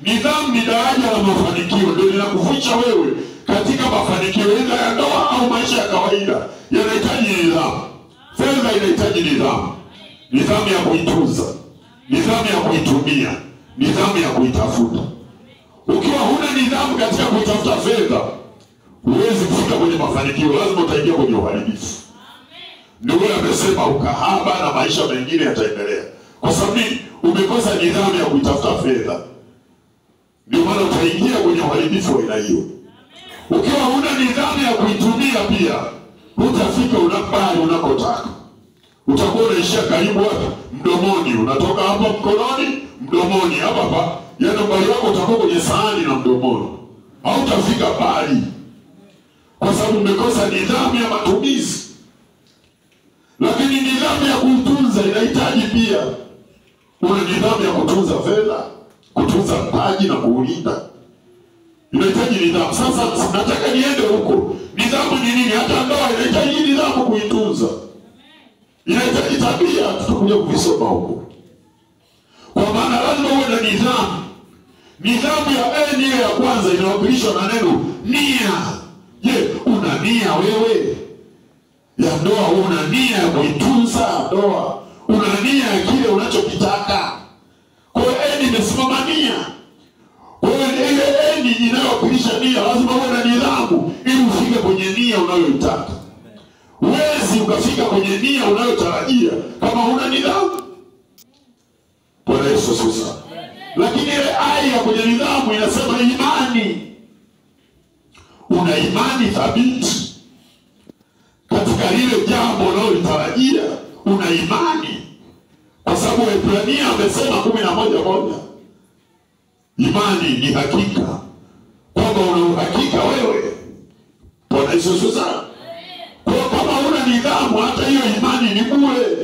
Nidhamu ni daraja la mafanikio, ndio linakuvusha wewe katika mafanikio ya ndoa au maisha ya kawaida. Yanahitaji nidhamu. Fedha inahitaji nidhamu. Nidhamu ya kuitunza, nidhamu ya kuitumia, nidhamu ya kuitafuta. Ukiwa huna nidhamu katika kuitafuta fedha, huwezi kufika kwenye mafanikio, lazima utaingia kwenye uharibifu. Ndio amesema ukahaba na maisha mengine yataendelea. Kwa sababu umekosa nidhamu ya kuitafuta fedha. Ndio maana utaingia kwenye uharibifu wa aina hiyo. Ukiwa huna nidhamu ya kuitumia pia, hutafika unakotaka. Utakuwa unaishia karibu wapi? Mdomoni. Unatoka hapa mkononi, mdomoni. Hapa yaani mbali wako utakuwa kwenye sahani na mdomoni. Hautafika mbali. Kwa sababu umekosa nidhamu ya matumizi. Lakini nidhamu ya kutunza inahitaji pia. Una nidhamu ya kutunza fedha, kutunza mtaji na kuulinda. Inahitaji nidhamu. Sasa nataka niende huko. Nidhamu ni nini? Hata ndoa inahitaji nidhamu kuitunza. Inahitaji tabia, tutakuja kuvisoma huko. Kwa maana lazima uwe na nidhamu. Nidhamu ya nia ya kwanza inawakilishwa na neno nia. Je, una nia wewe ya ndoa? Una nia ya kuitunza ndoa? Una nia ya kile unachokitaka? Kwa hiyo imesimama nia. Kwa hiyo ile inayowakilisha nia, lazima uwe na nidhamu ili ufike kwenye nia unayoitaka. Huwezi ukafika kwenye nia unayotarajia kama huna nidhamu. Bwana Yesu asifiwe. Lakini ile aya kwenye nidhamu inasema imani. Una imani thabiti katika lile jambo unalotarajia. Una imani. Kwa sababu Waebrania amesema 11:1. Imani ni hakika. Kwamba una uhakika wewe. Bwana Yesu asifiwe. Kwa kama una nidhamu, hata hiyo imani ni bure.